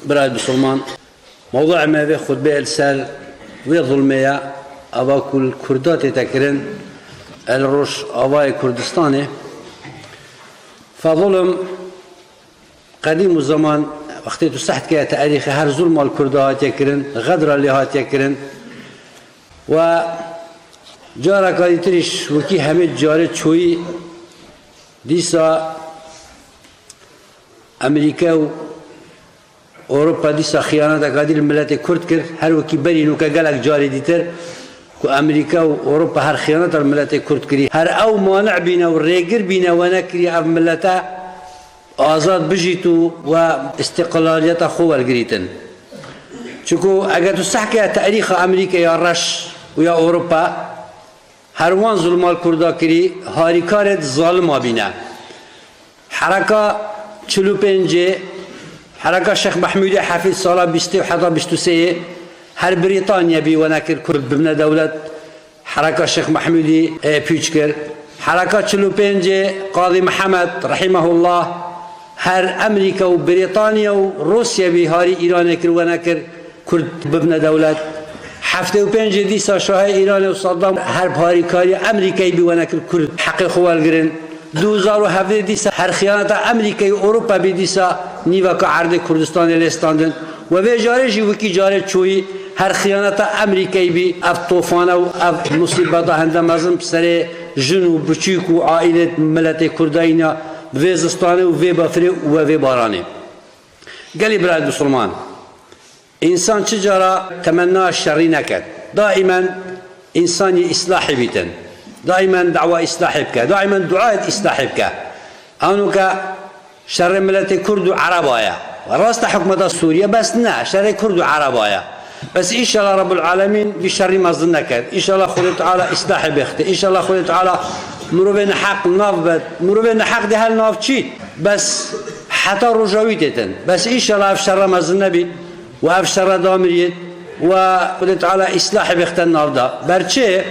برای مسلمان موضوع ما به خطبه السال وی ظلمية أبا كل كردات تكرن الروش أبا كردستاني فظلم قديم الزمان وقت تستحت كي تاريخ هر ظلم الكردات يكرن غدر اللي هات يكرن و جارا كادي تريش وكي همه جارة شوي ديسا أمريكا و أوروبا ديسا خيانات كادي الملات كرد كر هر وكي برينو كقالك جاري ديتر كو أمريكا و أوروبا هر خيانات الملات كرد كري هر أو مانع بينا و ريقر بينا ونكري أف ملتا آزاد بجيتو و استقلاليات خوال قريتن چوكو اگر تستحكي تاريخ أمريكا يا رش و يا أوروبا هروان ظلم الكردا كري هاريكارت ظالما بينا حركة 45 حركة شيخ محمود حفيظ صلاة بيستي وحطا بيستوسي هر بريطانيا بي وناكر كرد ببنا دولة حركة شيخ محمود بيوشكر حركة 45 قاضي محمد رحمه الله هر أمريكا وبريطانيا وروسيا بي هاري إيران كر وناكر كرد ببنا دولة 75 ديسا شاه إيران وصدام هر هاري كاري أمريكا بي وناكر كرد حق خوال قرن 2007 ديسا هر خيانة أمريكا وأوروبا بديسا نيفا كعرض كردستان الاستاندن وفي جارجي وكي جارج شوي هر خيانة أمريكا بي أف طوفانة وأف مصيبة هندمازم سري جنو بچيك وعائلة ملت كردائنا في زستاني وفي بافري وفي باراني قالي براد مسلمان إنسان شجرة تمنى الشر نكد دائما إنسان إصلاحي بيتن دائما دعوة إصلاحي بك دائما دعاء إصلاحي بك أنك شر ملت كرد وعربايا راست حكومة سوريا بس نا شر كرد وعربايا بس إن شاء الله رب العالمين بشر ما ظنك إن شاء الله خلي تعالى إصلاحي بيخته إن شاء الله خلي تعالى مروبين حق نافبت مروبين حق ده هالناف شيء بس حتى رجويتن بس إن شاء الله أفشر ما ظنبي وأفشر دامريت وخلي تعالى إصلاحي بيخته الناف ده برشة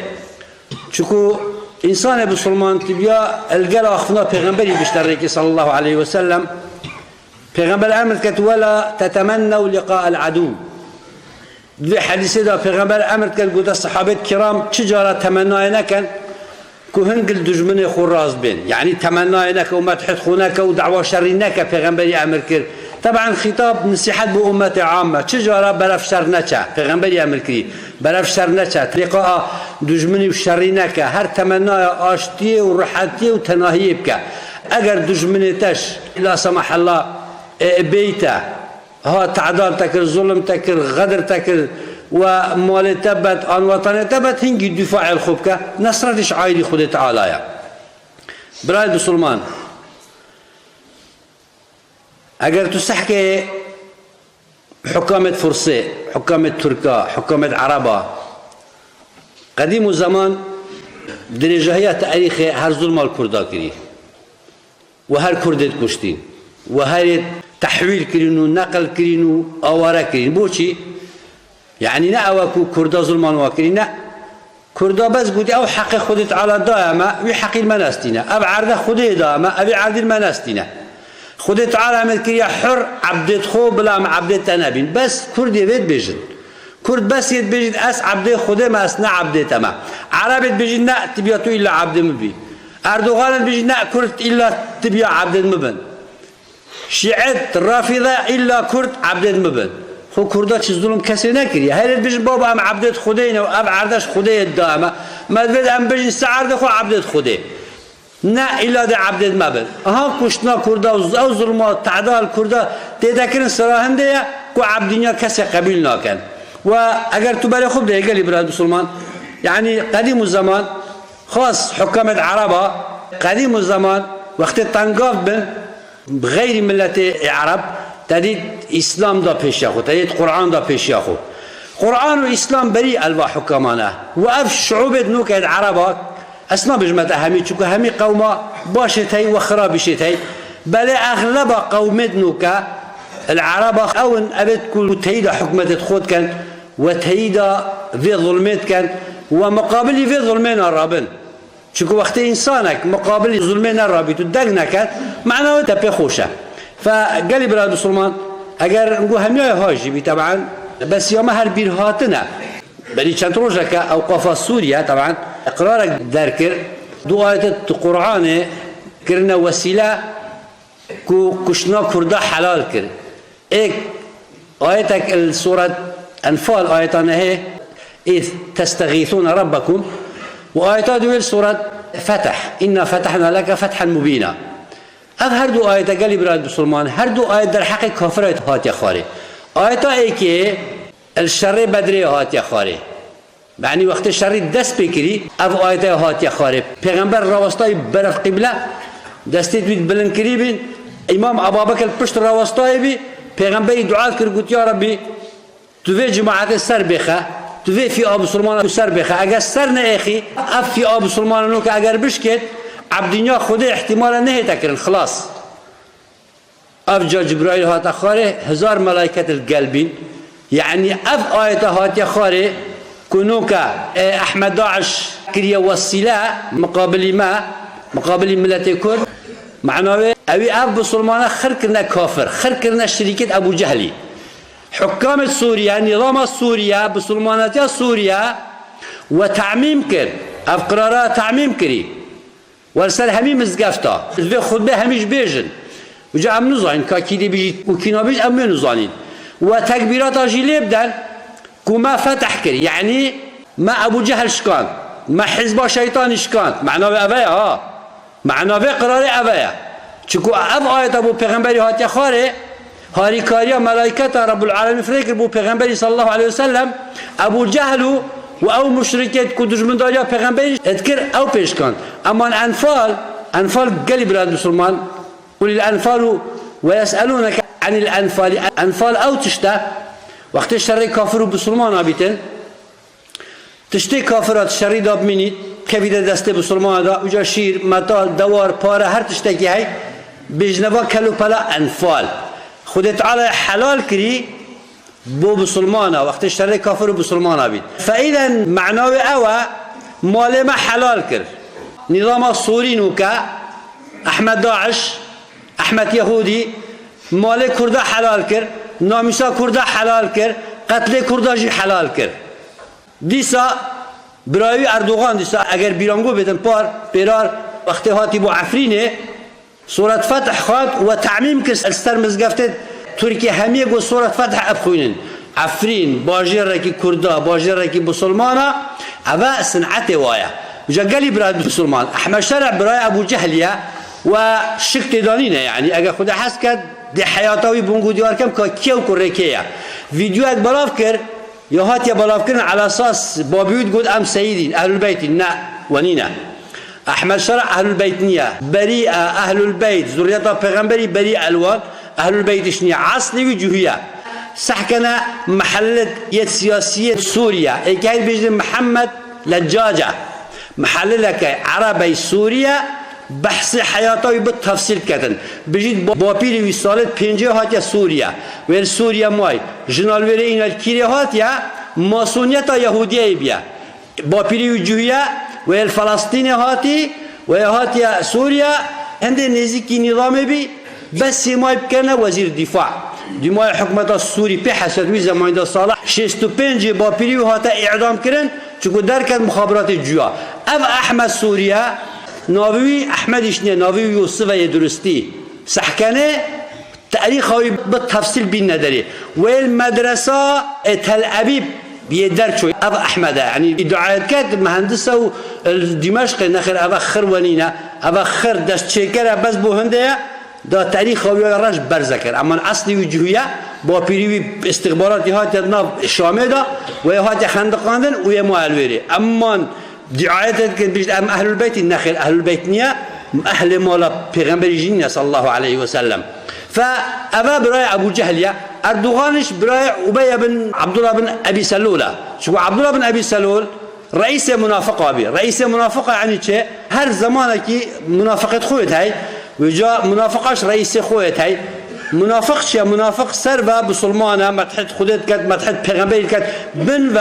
شكو إنسان بسلمان تبيا الجل أخفنا پیغمبری بشترك صلى الله عليه وسلم پیغمبر أمر كت ولا تتمنوا لقاء العدو في حديث ده پیغمبر أمر كت قد الصحابة الكرام تجارة تمنى كان كهنجل دجمن خراز بين يعني تمنى لك ومدح خونك ودعوة شرينك پیغمبر أمر كت طبعا خطاب نصيحة بأمة عامة تجارة برف شرنكا پیغمبر أمر كت برف شرنكا لقاء دجمني وشرينك هر تمنى آشتي ورحتي وتناهي بك اگر دجمني تش لا سمح الله بيته ها تعدال تكر ظلم تكر غدر تكر ومال تبت عن وطن تبت هنجي دفاع الخبكة نصرتش عايدي خود تعالى براي بسلمان اگر تستحكي حكامة فرسي حكامة تركا حكامة عربة قديم الزمان درجة تاريخ هر ظلم الكردا كري وهر كردت كشتين وهر تحويل كرينو نقل كرينو اوارا كرين بوشي يعني نأوكو كردا ظلمان واكرين كردا بس قد او حق خدت على دائما وحق المناستينا اب عرض خدي دائما ابي عرض المناستينا خدت على ملكية حر عبدت خو بلا عبدت تنابين بس كردي بيت بيجن كرد بس يتبجد أس عبد خده ما أسنا عبد تما عربت بيجد نا تبياتو إلا عبد مبي أردوغان بيجد نا كرد إلا تبيا عبد مبن شيعت رافضة إلا كرد عبد مبن خو كردا چیز ظلم کسی نکری هر بيجد بابا ام عبدت خدينا و اب عردش خده الدامه ما بيد ام بيجد سعرد خو عبدت خده نا إلا ده عبد مبن ها كشنا كردا أو ظلمات تعدال كردا تذكرن صراحة ده كو عبدينيا كسي قبيل ناكن وأجر تبالي خب ده قال إبراهيم مسلمان يعني قديم الزمان خاص حكامة عربة قديم الزمان وقت التنقاف بن بغير ملة عرب تديد إسلام دا پیش ياخو تديد قرآن دا پیش ياخو قرآن وإسلام بريء الوا حكامانه وأف شعوب نوك العربة أسنا بجمة أهمي تشوكو همي قوما باشتهي وخرابشتهي بل أغلب قوم نوكا العرب أو أبد كل تهيدا حكمة خود كان وتهيدا في ظلمات كان ومقابل في ظلمين الرابن شكو وقت إنسانك مقابل ظلمين الرابط الدقنا كان معناه تبي خوشة فقال إبراهيم سلمان اگر نگو همیای هاجی بی طبعا بس یوم هر بیر هاتنه بلی چند روزه که اوقاف سوریا طبعا اقرار درکر دو آیت قرآن کرنا وسیله کو کشنا کرده حلال کرد ایک آیتك السورة أنفال آياتنا هي إذ تستغيثون ربكم وآيات دول سورة فتح إنا فتحنا لك فتحا مبينا هردو آيات قال براد بسلمان هردو آيات در حق كافرات هات يا خاري آيات ايكي الشر بدري هات يا خاري يعني وقت الشر دست بكري اف آيات هات يا خاري پیغمبر راوستاي برف قبلة دستيت بيت بلن كريبين امام ابا بكر پشت راوستاي بي پیغمبری دعا کرد گفت یا ربی تو وی جماعت سر بخه تو وی فی آب سلمان سر بخه اگر سر نخی اف فی آب سلمان نو که اگر بشکت عبدینیا خود احتمال نه تکرن خلاص اف جا جبرائیل هات خاره 1000 ملائکت القلبین يعني اف آیت هات خاره کنو که احمد داعش کریا وسیله مقابل ملت کرد معناه أبي أب بسلمان خر كرنا كافر خر كرنا شركة أبو جهلي حكام سوريا نظام سوريا بسلمانات سوريا وتعميم كر أفقرارات تعميم كري ورسل همي مزقفتا في خطبة هميش بيجن وجاء أم نزانين كاكيدي بيجي وكينا بيج أم نزانين وتكبيرات أجيلي بدل كما فتح كري يعني ما أبو جهل شكان ما حزب شيطان شكان معناه أبايا معناه قرار أبايا چکو اب آیت ابو پیغمبری هات خاره هاری کاریا ملائکت رب العالمین فکر ابو پیغمبری صلی الله علیه وسلم ابو جهل و او مشرکت کو دشمن داریا پیغمبری اذکر او پیش کن اما انفال قلب براد مسلمان قل الانفال ويسالونك عن الانفال انفال او تشتا وقت شر کافر و مسلمان ابیتن تشتی کافرات شری داب مینید کبیده دسته مسلمان دا وجا شیر متاع دوار پاره هر تشتکی هی بجنبا کلو پلا انفال خود تعالی حلال کری بو مسلمانه وقت شر کافر و مسلمانه بید فاذا معناوی اوا مال ما حلال کرد نظام سوری نوکا احمد داعش احمد یهودی مال کرده حلال کرد ناموسا کرده حلال کرد قتل کرده جی حلال کرد دیسا برای اردوغان دیسا اگر بیرانگو بدن پیرار وقتی هاتی بو عفرینه سورة فتح خاد و تعمیم کس الستر مزگفته ترکی همیه گو سورة فتح ابخوینن عفرین باجر رکی کردا باجر رکی بسلمانا اوه صنعت وایا وجا قلی برای بسلمان احمد شرع برای ابو جهلیه و شک دانینه يعني اگر خدا حس کرد دی حیاتاوی بونگو دیار کم که کیو کرکیه ویدیو ات بلاف کرد یا هات یا بلاف کردن على اساس بابیود گفت ام سیدین اهل البیت نه ونینا احمد شرع اهل البيت نيا بريئة اهل البيت ذريته پیغمبري بريئة الوان اهل البيت شنيا عصلي وجهية سحكنا محلة يد سياسية سوريا ايكاي بيجي محمد لجاجة محللك عربي سوريا بحث حياته بالتفصيل كتن بيجي بابيري وصالت بينجي هاتيا سوريا وين سوريا ماي جنال ويرين الكيري هاتيا ماسونيتا يهودية بيا بابيري وجهية والفلسطيني هاتي وهاتي سوريا هندي نزيكي نظام بي بس ما يبكنا وزير الدفاع دماء حكومة السوري بحسب وي زمان دا صالح 65 بابيري وهاتا اعدام كرن چونكو دركت مخابرات الجوا اف احمد سوريا ناوي احمد اشني ناوي يوسف يدرستي سحكنه تاريخي بالتفصيل بين ندري والمدرسة تل أبيب بيدر شوي أبا أحمد يعني دعاء كات مهندسة دمشق نخر أبا خر ونينا أبا خر دست شكر بس بوهنده دا تاريخ خوي رج برزكر أما أصلي وجهية بابيري استخبارات هات ناف شامل دا وهات خندقاندن ويا الويري أما دعاية بيجد أم أهل البيت النخل أهل البيت نيا أهل مولا پیغمبر جنيا صلى الله عليه وسلم فأبا براي أبو جهل أردوغانش براي أبي بن عبد الله بن أبي سلولة شو عبد الله بن أبي سلول رئيس منافقة أبي رئيس منافقة يعني شيء هر زمانك منافقة خويت هاي وجاء منافقش رئيس خويت هاي منافق شيء منافق سربا بسلمانة ما تحد خدت كت ما تحد پیغمبر كت بن و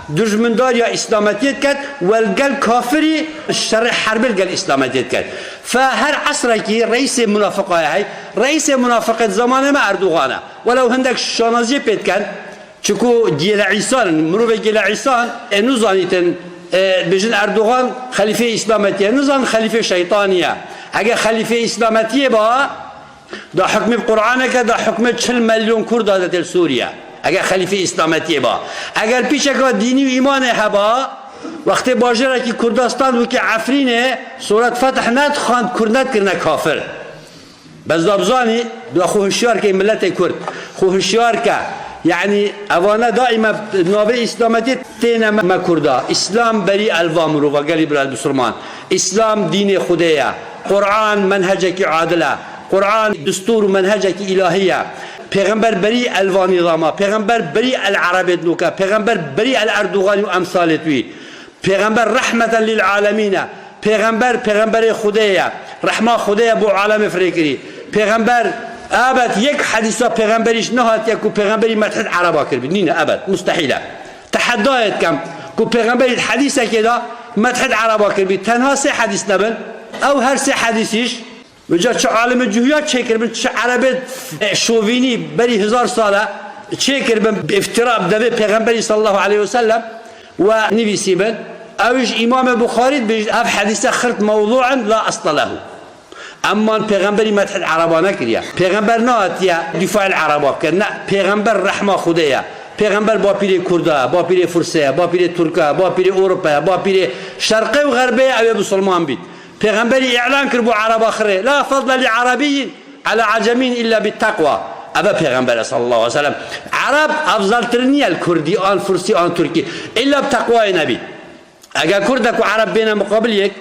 دشمن دار يا إسلاميت كت والجل كافري الشرع حرب الجل إسلاميت كت فهر عصركي رئيس منافقة هاي رئيس منافقة زمان ما أردوغانا ولو هندك شانازية بيت كان شكو جيل عيسان مروف جيل عيسان نزانيتن بجن أردوغان خليفة إسلامتية نزان خليفة شيطانية اگه خليفة إسلامتية با دا حكم القرآن دا حكم 40 مليون كرد دادت سوريا اگه خليفة إسلامتية با اگر پیشکا دینی و ایمان هبا وقت باجره که کردستان و که عفرینه صورت فتح ند خواند کرد کرنه کافر بس دابزانی دا خوهشیار که ملت کرد خوهشیار که يعني أوانا دائما نوابي إسلامتي تينا ما كردا إسلام بري الوامرو وقالي براد بسلمان إسلام دين خديا قرآن منهجك عادلة قرآن دستور منهجك إلهية پیغمبر بري الوان نظاما پیغمبر بري العرب دلوكا پیغمبر بري الأردوغان وأمثالتوي پیغمبر رحمة للعالمين پیغمبر خديا رحمة خديا بو عالم فريكري پیغمبر ابد یک حدیثا پیغمبریش نهات یا کو پیغمبری مدح عربا کرد نینه ابد مستحیله تحدایت کم کو پیغمبری حدیثه که دا مدح عربا کرد تنها سه حدیث نبن او هر سه حدیثیش وجا چه عالم جویا چه کرد چه عربی شووینی بری 1000 ساله چه کرد افتراء دبه پیغمبری صلی الله علیه و سلم و نویسی بن اوش امام بخاری بيج اف حدیثه خرط موضوعا لا اصل له اما پیغمبری مدح العربانه کردیا پیغمبر ناتیا دفاع العربا کرد پیغمبر رحمه خدایا پیغمبر با پیر کردا با پیر فرسه با پیر ترکا با پیر اروپا با پیر شرقی و غربی او مسلمان بید پیغمبری اعلان کرد بو عرب اخره لا فضل لعربی على عجمین الا بالتقوى ابا پیغمبر صلی الله علیه وسلم عرب افضل ترنی الکردی آن فرسی آن ترکی الا بتقوى نبی اگر کردک و عرب بین مقابل یک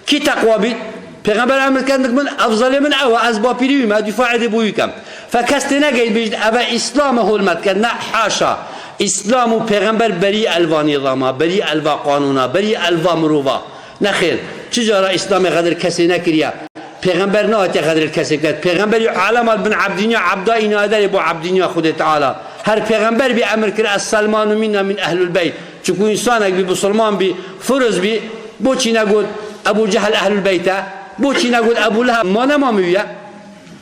کی تقوى بید پیغمبر امر کرد من افضل من او از با پیری ما دفاع دبوی کم فکست نگید بجد ابا اسلام هول مد کرد نه حاشا اسلام و پیغمبر بری الوا نظاما بری الوا قانونا بری الوا مرووا نخیر چجورا اسلام قدر کسی نکریا پیغمبر نه قدر کسی کرد پیغمبر عالم بن عبدینیا عبدا اینادر ابو عبدینیا خود تعالی هر پیغمبر بی امر کرد السلمان منا من اهل البيت چکو انسان اگه مسلمان بی فرض بی بو چی نگود ابو جهل اهل البيت بو چی نگود ابو لهب ما نمامیه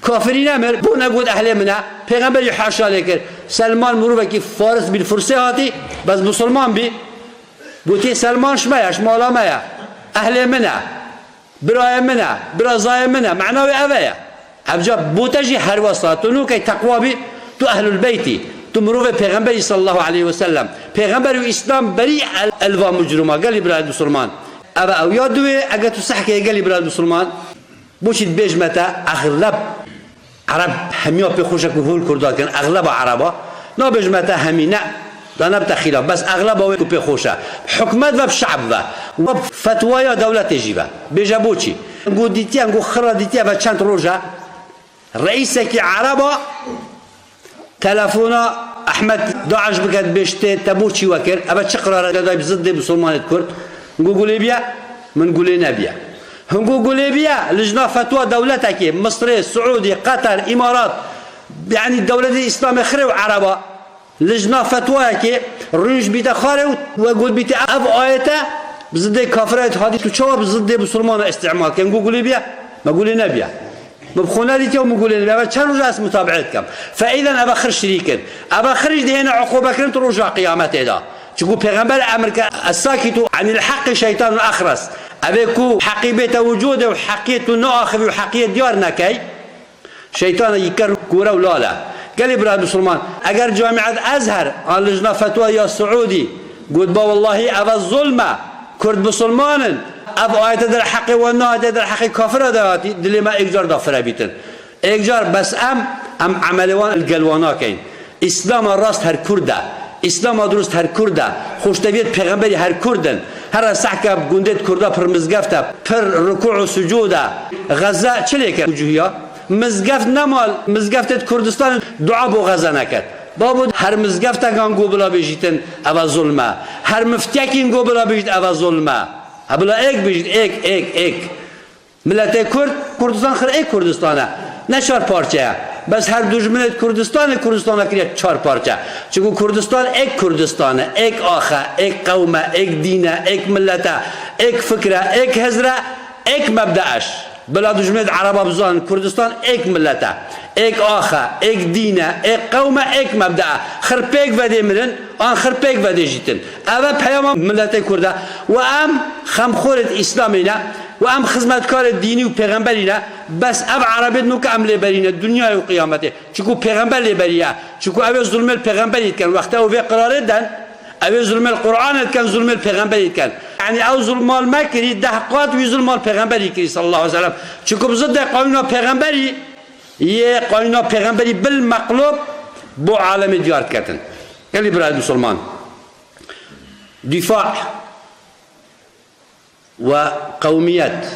کافرین امر بو نگود اهل منه پیغمبر حاشا لیکر سلمان مروه که فارس بیل فرسه هاتی بس مسلمان بی بوتی سلمان شمایش مالا مایا اهل منه برای منه برازای منه معناوی اوه ابجا بوتجی هر وسطونو که تقوی بی تو اهل البیتی تو مروه پیغمبری صلی الله علیه و سلم پیغمبر و اسلام بری الوا مجرمه قال برای مسلمان ابا او یادوه اگه تو صحکه قال برای مسلمان بوشید بیش متا اغلب عرب همیا پی خوشک و هول کرده کن اغلب عربا نا بیش متا همی نه دانب خلاف بس اغلب او پی خوشه حکمت و شعب و فتوای دولت جیبه بیجا بوچی گو دیتی انگو خرا دیتی و چند روزه رئیسه که عربا تلفونا احمد داعش بکد بشته تبوچی وکر ابا چه قراره دادای بزد مسلمانت کرد نقول قولي بيا من قولي نبيا هنقول قولي بيا لجنة فتوى دولتك مصر السعودي قطر إمارات يعني الدولة الإسلام خير وعربة لجنة فتوى رنج بيت خارج وقول بيت أف آيته بزد كافرات هذه تشوف بزد مسلمان استعمال كان نقول قولي بيا ما قولي نبيا مبخونا دي تو مقولين بابا كان رجع متابعتكم فاذا ابا خرج شريكا ابا خرج دي هنا عقوبه كنت رجع قيامته ده تقول پیغمبر امریکا الساکت عن الحق شیطان اخرس ابيكو حقيبه وجوده وحقيته ناخذ وحقيه ديار نكاي شيطان يكر كوره ولالا قال ابراهيم مسلمان اگر جامعه ازهر قال لجنه فتوى يا سعودي قلت با والله ابا الظلمه كرد مسلمان ابو ايت در حق و در حق كافر داتي دل ما اجار دافر بيتن اجار بس ام عملوان القلوانا كاين اسلام الراس هر كرده اسلام درست هر کرده خوشتویت پیغمبری هر کردن هر سحکه گندت کرده پر مزگفته پر رکوع و سجوده غزه چلی کرد وجوهیا مزگفت نمال مزگفتت کردستان دعا بو غزه نکرد بابود هر مزگفته کان گو بلا بیجیتن اوا ظلمه هر مفتیکین گو بلا بیجید اوا ظلمه ابلا ایک بیجید ایک ملت کردستان خر ایک کردستانه نه چهار پارچه بس هر دشمنت کردستان کریه چهار پارچه چون کردستان ایک کردستانه ایک آخه ایک قومه ایک دینه ایک ملته ایک فکره ایک حزره ایک مبدأش بلا دجمنت عربا بزان كردستان ايك ملتا ايك آخا ايك دينا ايك قومة ايك مبدأ خربيك بدي مرن آن خربيك بدي جيتن اما بحيام ملتا كردا وام خمخورة اسلامينا وام خدمتكار ديني وبيغمبرينا بس اب عربيت نوك ام لبرينا الدنيا وقيامته چكو پیغمبر لبريا چكو اوه ظلم الپیغمبر كان وقتا اوه قرار دن اوه ظلم القرآن كان ظلم الپیغمبر كان يعني او ظلم المكري دهقات وي ظلم الپیغمبر كري صلى الله عليه وسلم چكو بزد قانون پیغمبري يه قانون پیغمبري بالمقلوب بو عالم ديار كتن قال لي براد مسلمان دفاع وقوميات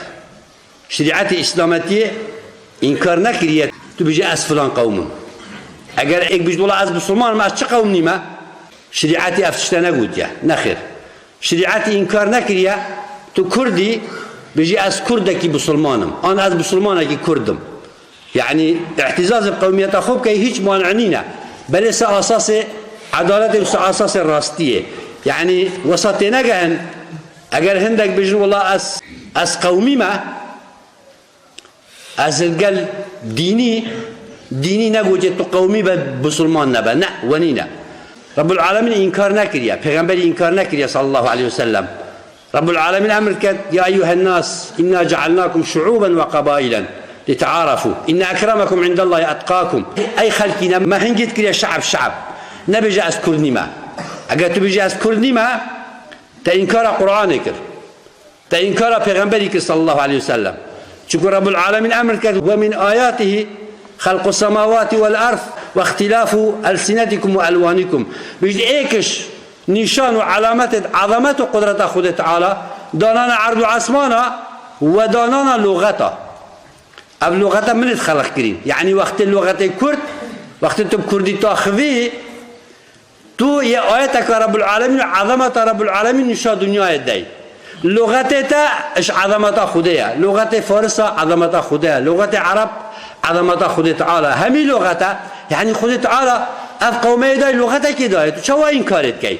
شريعة إسلامية إنكار نكرية تبجي أس فلان قوم أجر إيك بيجي والله أس مسلمان ما أشتى قوم نما شريعة أفتشتنا قود يا نخير شريعة إنكار نكرية تو كردي بيجي أس كردك مسلمانم أنا أس مسلمانك كردم يعني اعتزاز بقومية أخوك كي هيج مانعنينا بل أساس عدالة أساس الراستية يعني وسطنا جهن اگر هندك بيجن والله اس قومي ما از القل ديني نقول تو قومي بسلمان نبا نا ونينا رب العالمين انكار نكريا پیغمبر انكار نكريا صلى الله عليه وسلم رب العالمين امر كد يا ايها الناس انا جعلناكم شعوبا وقبائلا لتعارفوا ان اكرمكم عند الله اتقاكم اي خلقنا ما هنجت كريا شعب نبيجي اذكرني ما اگر تو بيجي اذكرني ما تإنكار قرآنك تإنكار پیغمبرك صلى الله عليه وسلم شكر رب العالمين أمر كذا ومن آياته خلق السماوات والأرض واختلاف ألسنتكم وألوانكم بيجي إيكش نشان وعلامات عظمة وقدرة خود تعالى دانانا عرض عسمانا ودانانا لغتا أب لغتا من تخلق كريم يعني وقت اللغة كرد وقت انتم كردي تاخذي تو يا آياتك رب العالمين عظمة رب العالمين نشا دنيا يدي لغتها إيش عظمة خديها لغة فارس عظمة خديها لغة عرب عظمة خدي تعالى همي لغتها يعني خدي تعالى أف قومي يدي لغتها كده شو إنكارت كي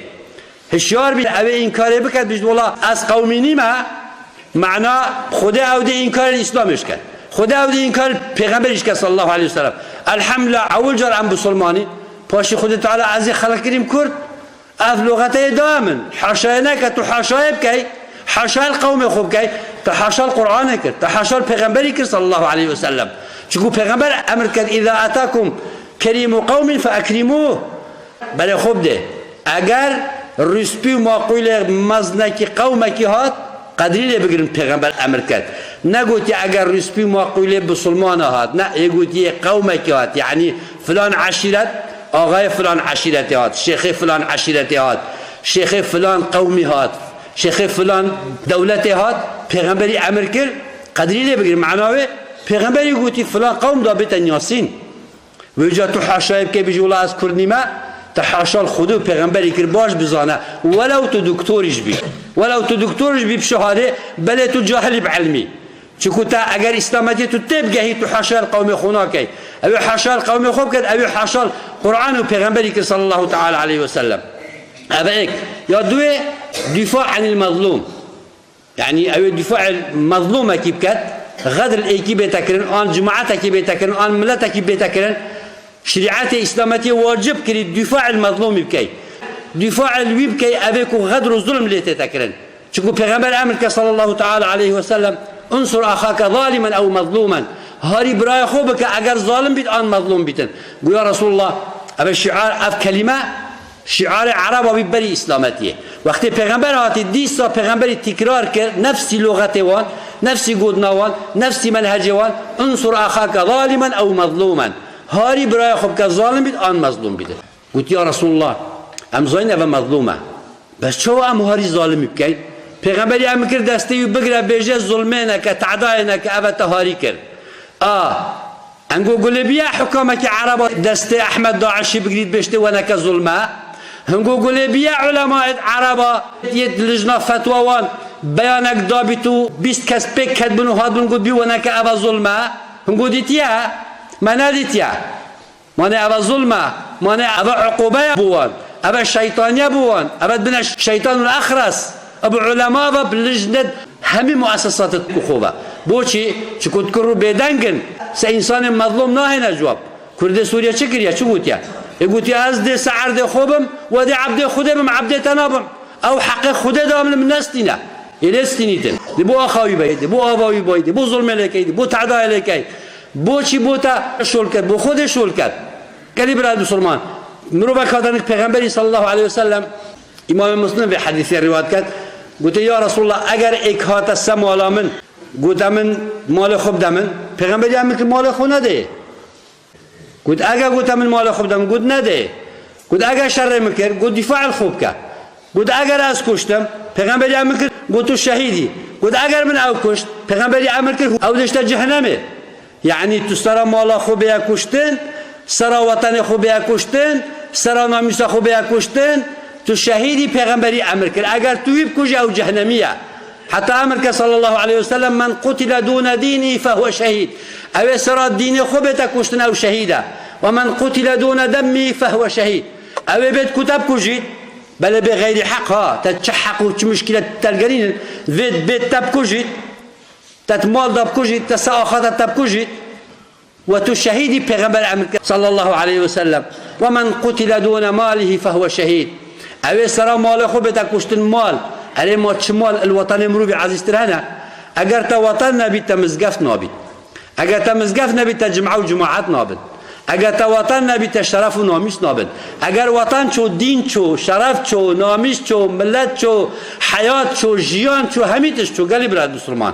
هالشيار بين أبي إنكار بكت بيجي والله أس قومي ما معناه خدي أودي إنكار الإسلام إيش كان خدي أودي إنكار پیغمبر إيش كان صلى الله عليه وسلم الحمد لله أول جار عن بسلماني باشي خود تعالى عزي خلق كريم كرد اف لغته دائما حاشاينك تو حاشاي بكي حاشا القوم خوب كي تحاشا القرآن كر تحاشا البيغمبر كر صلى الله عليه وسلم شكو بيغمبر امر كد اذا اتاكم كريم قوم فاكرموه بلا خوب ده اگر رسپی معقول مزنکی قومکی هات قدری لی بگیرن پیغمبر امر کرد نگوتی اگر رسپی معقول بسلمان هات نه یگوتی قومکی هات یعنی فلان عشیرت آقای فلان عشیرتی هات شیخ فلان عشیرتی هات شیخ فلان قومی هات شیخ فلان دولتی هات پیغمبری امر کرد قدری لی بگیرن معناوه پیغمبری گوتی فلان قوم دا بیتن یاسین ویجا تو حاشایب که بجولا از کردنیمه تحاشا الخدو پیغمبری کر باش بزانه ولو تو دکتورش بی بشهاده بله تو جاهل بعلمی چکو تا اگر اسلامتی تو تبگهی تو حاشا القوم خونا کی اوی حاشا القوم خوب کد اوی حاشا القرآن و پیغمبری کر صلی الله تعالی علیه وسلم ابایک یا دوی دفاع عن المظلوم يعني اوی دفاع المظلوم کی بکد غدر الايكي بيتكرن آن جماعتك بيتكرن آن ملتك بيتكرن شريعة إسلامية واجب كري دفاع المظلوم بكي دفاع الوي بكي أبيكو غدر الظلم اللي تتكرن شكو پیغمبر أمرك صلى الله تعالى عليه وسلم انصر أخاك ظالما أو مظلوما هاري براي خوبك أجر ظالم بيت آن مظلوم بيتن قل يا رسول الله أبي الشعار أف كلمة شعار عرب وبيبري إسلامية وقت پیغمبر هاتي ديسا پیغمبر تكرار كر نفسي لغة وان نفسي قدنا وان نفسي منهج وان انصر أخاك ظالما أو مظلوما هاري براي خوب كظالم بيت آن مظلوم بيت قلت يا رسول الله ام زين ابا مظلومه بس شو ام هاري ظالم بكي پیغمبري ام كر دستي بغرا بيجه ظلمينك تعداينك ابا تهاري كر انقو قلبيا حكومه عرب دستي احمد داعشي بغريد بيشتي وانا كظلمه هنقو قلبيا علماء عرب يد لجنه فتوى وان بيانك دابتو 20 كاس بك كتبنو هادون قد بي وانا كابا ظلمه هنقو ديتيا ما ناديتيا ماني أبا ظلمة ماني أبا عقوبة بوان أبا الشيطانية بوان أبا بنا الشيطان الأخرس أبو علماء باللجنة همي مؤسسات الأخوة بوچی چه کد کرو بدنگن سه انسان مظلوم نه نجواب کرد سوریه چه کریه چه گوتیا يقول از ده سعر خوبم و ده عبد خودم عبد تنابم او حق خود دام من نستینا یلستینیتن دی بو آخوی باید بو آبایی باید بو ظلم لکی بو تعدای لکی بو چی بو تا شول کرد بو خود شول کرد کلی برای مسلمان مروبا کادن پیغمبری صلی الله علیه وسلم امام مسلم به حدیثی روایت کرد گفت یا رسول الله اگر یک هات سمالا من گفت من مال خوب دامن پیغمبری هم که مال خو نده گفت اگر گفت من مال خوب دام گفت نده گفت اگر شر میکرد گفت دفاع خوب کرد گفت اگر از کشتم پیغمبری هم کرد گفت تو شهیدی گفت اگر من او کشت پیغمبری عمل کرد او دشت جهنمه یعنی تو سر مال خوب یا کشتن سر وطن خوب یا کشتن سر ناموس خوب یا کشتن تو شهیدی پیغمبری امر کرد اگر توی بکوجی او جهنمیه حتی امر کرد صلی الله علیه وسلم من قتل دون دینی فهو شهید او سر دین خوب تا کشتن او شهیده و من قتل دون دمی فهو شهید او بیت کتاب کجید بله بغیر حق ها تتشحق و چه مشکلت تلقرین بیت تب کجید تتمال دب کجید تساخات تب کجید و تو شهیدی پیغمبر امر کرد صلی الله علیه وسلم و من قتل دون ماله فهو شهید او سر مال خوب تا کشتن مال هلی ما چه مال الوطن مروبی عزیزتر هنه اگر تا وطن نبید تا مزگفت نابید اگر تا مزگفت نبید تا جمعه و جماعت نابید اگر تا وطن نبید تا شرف و نامیس نابید اگر وطن چو دین چو شرف چو نامیس چو ملت چو حیات چو جیان چو همیتش چو گلی براد بسلمان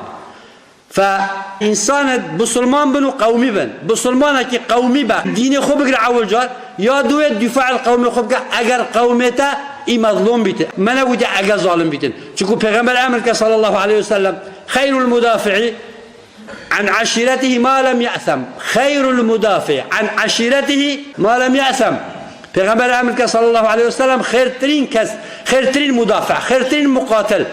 فإنسان بسلمان بنو قومي بن بسلمان كي قومي با دين خوب بقر عول جار يا دوت دفاع القوم خوب اگر قومته اي مظلوم بيتن ما نقول اگر ظالم بيتن شكو پیغمبر امرك صلى الله عليه وسلم خير المدافع عن عشيرته ما لم يأثم خير المدافع عن عشيرته ما لم يأثم پیغمبر امرك صلى الله عليه وسلم خير ترين كس خير ترين مدافع خير ترين مقاتل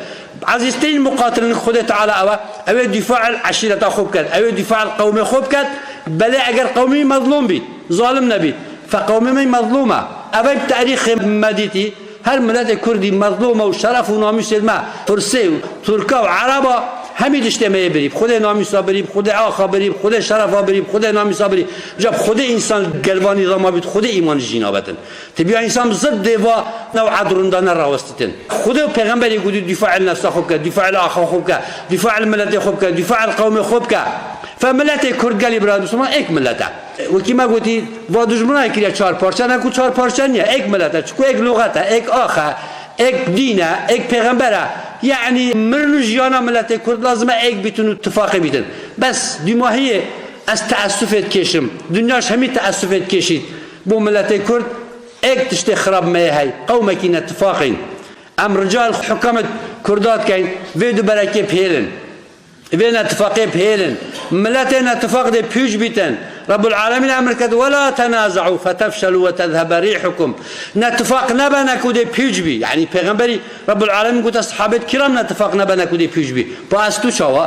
عزيزتين مقاتل خدا تعالى أو دفاع العشيرة خوب كات أو دفاع القوم خوب كات بلا أجر قومي مظلوم بيت ظالم نبي فقومي مظلومة أبى بتاريخ مديتي هر ملت كردي مظلومة وشرف وناموس الماء فرسي وتركا وعربة همین اجتماعی بریم خود نامیسا بریم خود آخا بریم خود شرفا بریم خود نامیسا بریم جب خود انسان گلوانی نظام بید خود ایمان جنابتن تبیا انسان ضد و نوع درندان راوستن خود پیغمبری گفت دفاع النفس خوب کرد دفاع الاخا خوب کرد دفاع الملت خوب کرد دفاع القوم خوب کرد فملت کرد گلی برای مسلمان یک ملته و کی ما گفتی و دشمنای کلیه چهار پارچه نکو چهار پارچه نیه یک ملته چکو یک لغته یک آخا یک دینه یک پیغمبره يعني مرنو جيانا ملت كرد لازم ايك بيتون اتفاقي بيتن بس دي ما هي از تأسفت كيشم دنياش همي تأسفت كيشيد بو ملت كرد ايك تشتي خراب ما هي قومك اتفاقين ام رجال حكامة كردات كاين فيدو بركي بهيلن فين اتفاقي بهيلن ملتين اتفاق دي بيوج بيتن رب العالمين أمرك ولا تنازعوا فتفشلوا وتذهب ريحكم نتفاق نبنا كودي بيجبي يعني پیغمبري رب العالمين قلت أصحاب الكرام نتفاق نبنا كودي بيجبي باستو شوا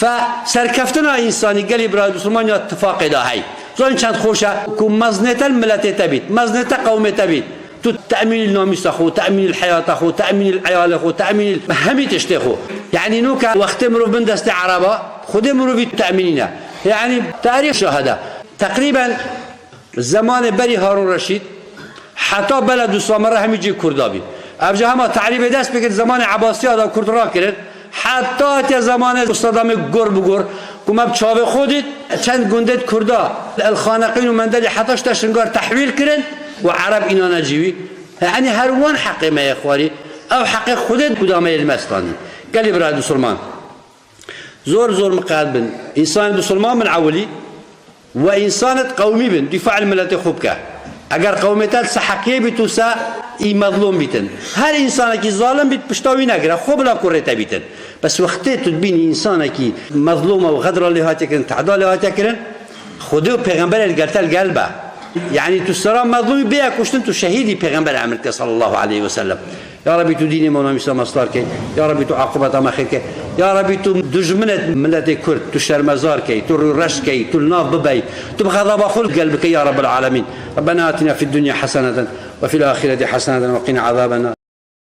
فسركفتنا إنساني قال إبراهيم مسلمان اتفاق ده هاي زين چند خوشة كم مزنة الملت تبيت مزنة قوم تبيت تو تأمين الناموس أخو تأمين الحياة أخو تأمين العيال أخو تأمين همي تشتخو يعني نوكا وقت مرو بندست عربة خد مرو في تأميننا يعني تاريخ شهادة تقريبا زمان بري هارون رشيد حتى بلد سامرة هم يجي كردابي أبجا هما تعريب دست بكت زمان عباسي هذا كرد راكرن حتى تا زمان صدام غور بغور كما بچاو خودت چند گندت كردا الخانقين ومندل حتى تشنگار تحويل كرن وعرب إنا نجيوي يعني هروان حق ما يا اخواني او حق خودت قدامي المستاني قال لي براد سلمان زور زور مقاد بن إنسان بسلمان من عولي وإنسانة قومي بن دفاع الملت خوبك اگر قومتال سحقية بتوسا اي مظلوم بيتن هر إنسان كي ظالم بيت بشتاوي نقرأ خوب لا كرتا بيتن بس وقتي تدبين إنسان كي مظلومة وغدر اللي هاتكرن تعدى اللي هاتكرن خدو پیغمبر القرتل قلبه يعني تسرى مظلوم بيها كشتن تو شهيدي پیغمبر عمرك صلى الله عليه وسلم يا ربي تو ديني مونا مسلم مصدر كي يا ربي تو عقوبة ما خير كي يا ربي تو دجمنت ملت كرد تو شرمزار كي تو رش كي تو الناف ببي تو بغضب خلق قلبك يا رب العالمين ربنا آتنا في الدنيا حسنة وفي الآخرة حسنة وقنا عذاب النار